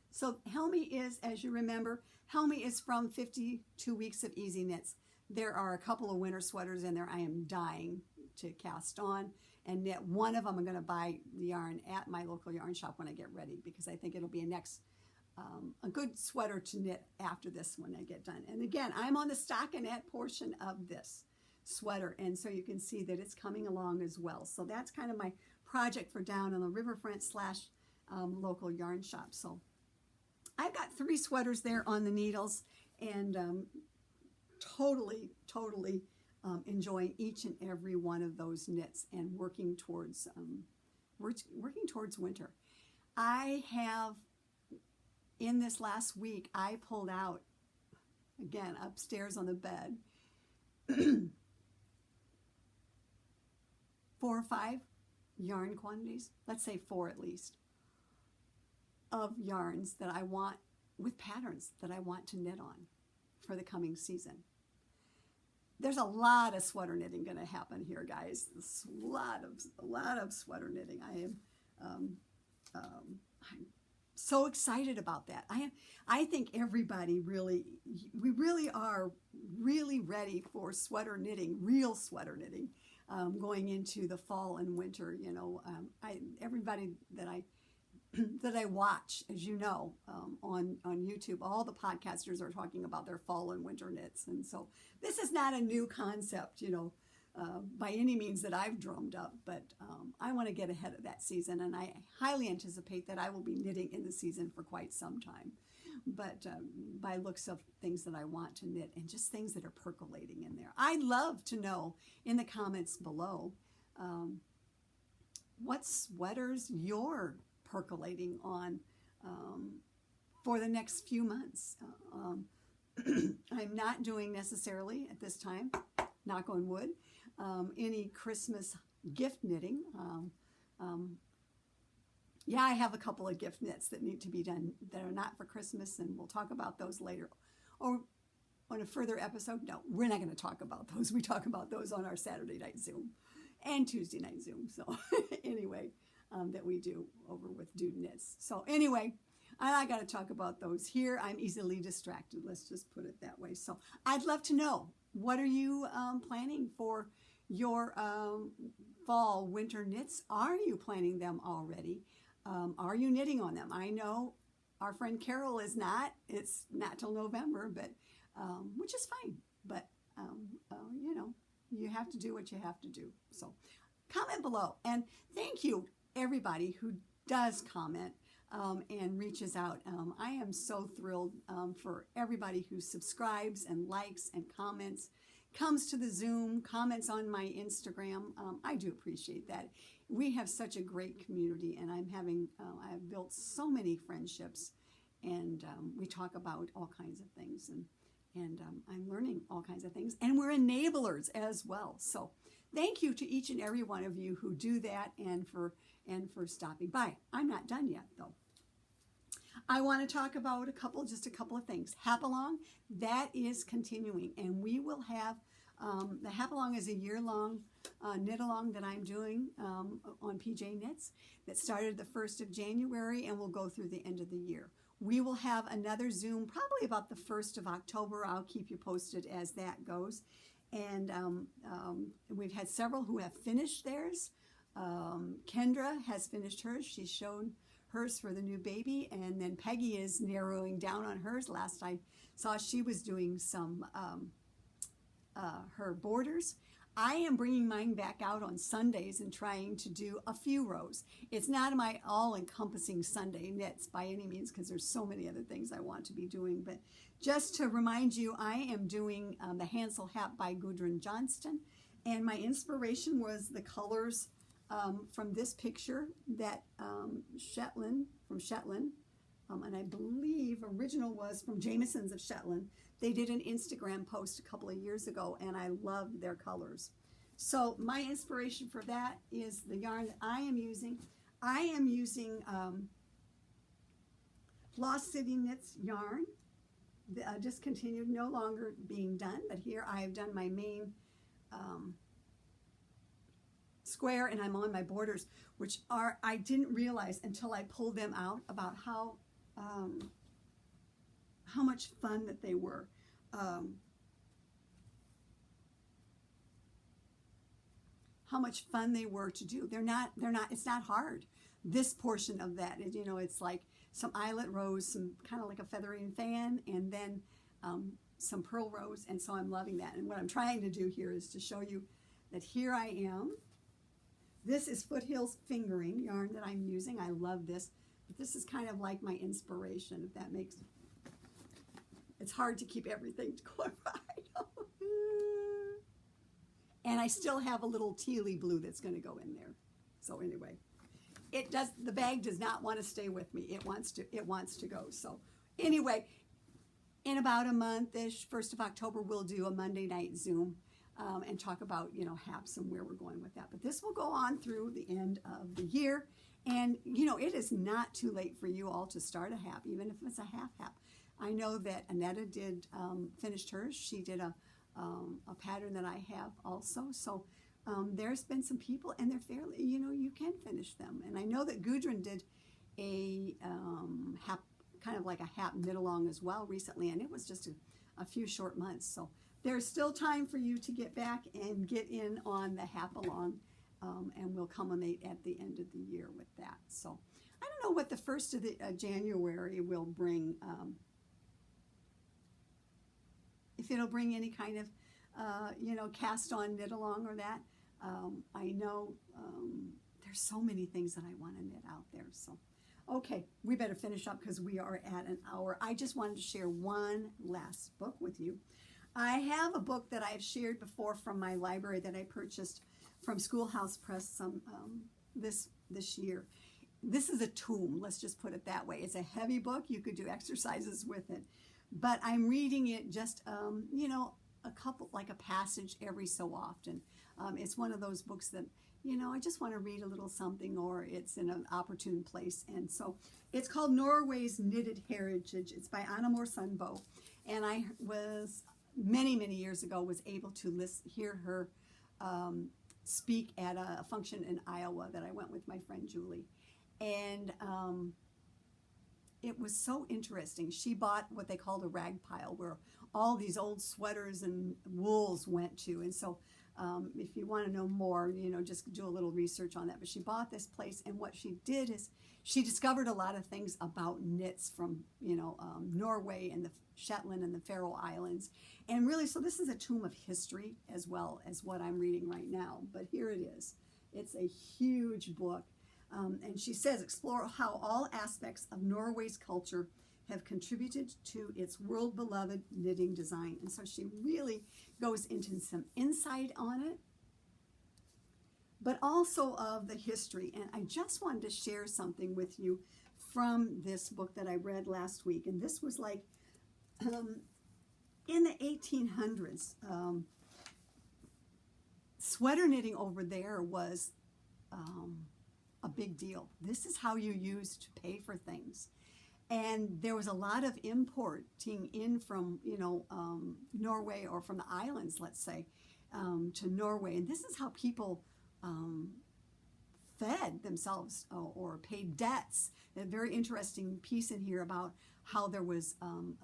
So Helmy is, as you remember, Helmy is from 52 Weeks of Easy Knits. There are a couple of winter sweaters in there I am dying to cast on and knit. One of them I'm going to buy the yarn at my local yarn shop when I get ready, because I think it'll be a good sweater to knit after this when I get done. And again, I'm on the stockinette portion of this sweater, and so you can see that it's coming along as well. So that's kind of my project for down on the riverfront / local yarn shop. So I've got 3 sweaters there on the needles, and totally enjoying each and every one of those knits and working towards winter. I have, in this last week, I pulled out, again, upstairs on the bed, 4 or 5 yarn quantities, let's say 4 at least, of yarns that I want, with patterns that I want to knit on for the coming season. There's a lot of sweater knitting going to happen here, guys. A lot of sweater knitting. I'm so excited about that. I think everybody we really are really ready for sweater knitting, real sweater knitting, going into the fall and winter. Everybody that I watch, as you know, on YouTube, all the podcasters are talking about their fall and winter knits. And so this is not a new concept, by any means that I've drummed up, but I want to get ahead of that season, and I highly anticipate that I will be knitting in the season for quite some time. but by looks of things that I want to knit and just things that are percolating in there. I'd love to know in the comments below what sweaters you're percolating on for the next few months. I'm not doing necessarily at this time, knock on wood, any Christmas gift knitting. Yeah, I have a couple of gift knits that need to be done that are not for Christmas, and we'll talk about those later. Or on a further episode, no, we're not going to talk about those. We talk about those on our Saturday night Zoom and Tuesday night Zoom. So anyway, that we do over with Dude Knits. So anyway, I got to talk about those here. I'm easily distracted. Let's just put it that way. So I'd love to know, what are you planning for your fall winter knits? Are you planning them already? Are you knitting on them? I know our friend Carol is not. It's not till November, but which is fine. But you know, you have to do what you have to do. So comment below, and thank you everybody who does comment and reaches out. I am so thrilled for everybody who subscribes and likes and comments, comes to the Zoom, comments on my Instagram. I do appreciate that. We have such a great community, and I've built so many friendships, and we talk about all kinds of things, and I'm learning all kinds of things, and we're enablers as well. So thank you to each and every one of you who do that, and for stopping by. I'm not done yet, though. I want to talk about just a couple of things. Hap-along, that is continuing, and we will have the Hap-along is a year-long knit-along that I'm doing on PJKnits that started the 1st of January and will go through the end of the year. We will have another Zoom probably about the 1st of October. I'll keep you posted as that goes. And we've had several who have finished theirs. Kendra has finished hers. She's shown hers for the new baby, and then Peggy is narrowing down on hers. Last I saw, she was doing some her borders. I am bringing mine back out on Sundays and trying to do a few rows. It's not my all-encompassing Sunday knits by any means, because there's so many other things I want to be doing. But just to remind you, I am doing the Hansel Hat by Gudrun Johnston, and my inspiration was the colors from this picture that from Shetland, and I believe original was from Jameson's of Shetland. They did an Instagram post a couple of years ago, and I loved their colors. So my inspiration for that is the yarn that I am using. I am using Lost City Knits yarn, discontinued, no longer being done, but here I have done my main square, and I'm on my borders, which are, I didn't realize until I pulled them out about how much fun that they were. How much fun they were to do. It's not hard. This portion of that, you know, it's like some eyelet rows, some kind of like a feathering fan, and then some purl rows, and so I'm loving that. And what I'm trying to do here is to show you that here I am. This is Foothills Fingering yarn that I'm using. I love this, but this is kind of like my inspiration, if that makes sense. It's hard to keep everything going right. And I still have a little tealy blue that's going to go in there. So anyway, the bag does not want to stay with me. It wants to go. So anyway, in about a month-ish, 1st of October, we'll do a Monday night Zoom and talk about, you know, haps and where we're going with that. But this will go on through the end of the year. And, you know, it is not too late for you all to start a hap, even if it's a half hap. I know that Annetta finished hers. She did a pattern that I have also. So there's been some people, and they're fairly, you know, you can finish them. And I know that Gudrun did a hap, kind of like a hap knit along as well recently, and it was just a few short months. So there's still time for you to get back and get in on the hap along, and we'll culminate at the end of the year with that. So I don't know what the 1st of January will bring. If it'll bring any kind of, you know, cast on knit along or that. I know there's so many things that I want to knit out there. So Okay, we better finish up because we are at an hour. I just wanted to share one last book with you. I have a book that I've shared before from my library that I purchased from Schoolhouse Press this year. This is a tome, let's just put it that way. It's a heavy book. You could do exercises with it. But I'm reading it just, like a passage every so often. It's one of those books that, I just want to read a little something, or it's in an opportune place. And so it's called Norway's Knitted Heritage. It's by Anna Moore Sundbo. And I was, many, many years ago, was able to hear her speak at a function in Iowa that I went with my friend Julie. And it was so interesting. She bought what they called a rag pile, where all these old sweaters and wools went to. And so if you want to know more, just do a little research on that. But she bought this place, and what she did is she discovered a lot of things about knits from, Norway and the Shetland and the Faroe Islands. And really, so this is a tome of history as well as what I'm reading right now. But here it is. It's a huge book. And she says, explore how all aspects of Norway's culture have contributed to its world-beloved knitting design. And so she really goes into some insight on it, but also of the history. And I just wanted to share something with you from this book that I read last week. And this was like in the 1800s. Sweater knitting over there was a big deal. This is how you used to pay for things. And there was a lot of importing in from, Norway, or from the islands, let's say, to Norway. And this is how people fed themselves or paid debts. A very interesting piece in here about how there was,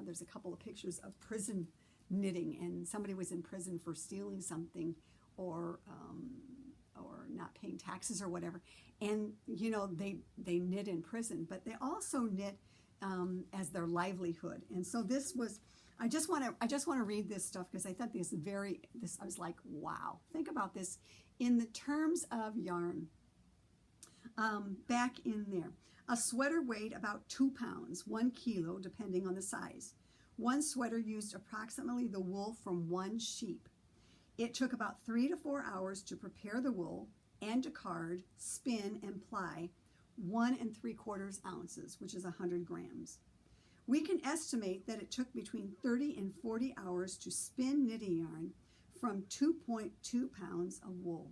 there's a couple of pictures of prison knitting, and somebody was in prison for stealing something or not paying taxes or whatever. And, they knit in prison, but they also knit as their livelihood. And so this was, I just want to read this stuff because I thought I was like, wow, think about this in the terms of yarn. Back in there, a sweater weighed about 2 pounds, 1 kilo, depending on the size. One sweater used approximately the wool from one sheep. It took about 3 to 4 hours to prepare the wool and to card, spin, and ply 1 3/4 ounces, which is 100 grams. We can estimate that it took between 30 and 40 hours to spin knitting yarn from 2.2 pounds of wool.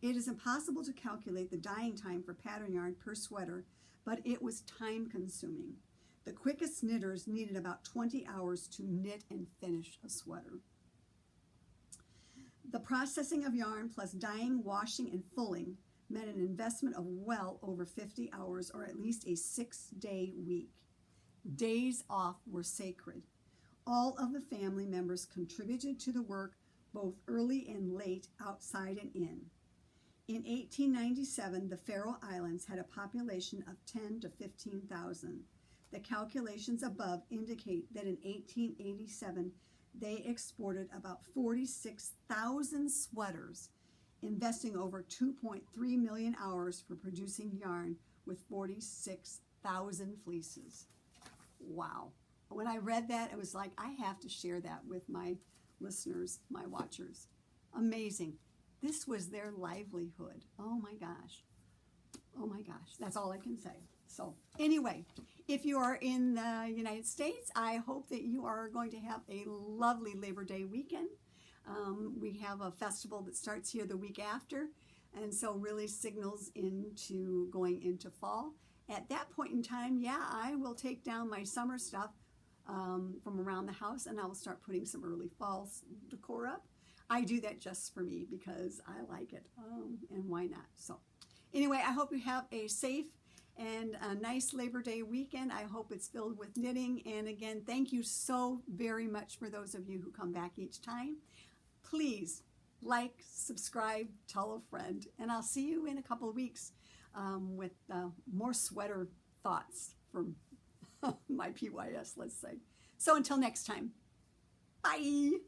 It is impossible to calculate the dyeing time for pattern yarn per sweater, but it was time consuming. The quickest knitters needed about 20 hours to knit and finish a sweater. The processing of yarn plus dyeing, washing, and fulling meant an investment of well over 50 hours, or at least a 6-day week. Days off were sacred. All of the family members contributed to the work, both early and late, outside and in. In 1897, the Faroe Islands had a population of 10 to 15,000. The calculations above indicate that in 1887, they exported about 46,000 sweaters, investing over 2.3 million hours for producing yarn with 46,000 fleeces. Wow. When I read that, it was like, I have to share that with my listeners, my watchers. Amazing. This was their livelihood. Oh my gosh. Oh my gosh. That's all I can say. So anyway, if you are in the United States, I hope that you are going to have a lovely Labor Day weekend. We have a festival that starts here the week after, and so really signals into going into fall. At that point in time, yeah, I will take down my summer stuff from around the house, and I will start putting some early fall decor up. I do that just for me because I like it, and why not? So anyway, I hope you have a safe and a nice Labor Day weekend. I hope it's filled with knitting. And again, thank you so very much for those of you who come back each time. Please like, subscribe, tell a friend, and I'll see you in a couple of weeks with more sweater thoughts from my PYS, let's say. So until next time, bye.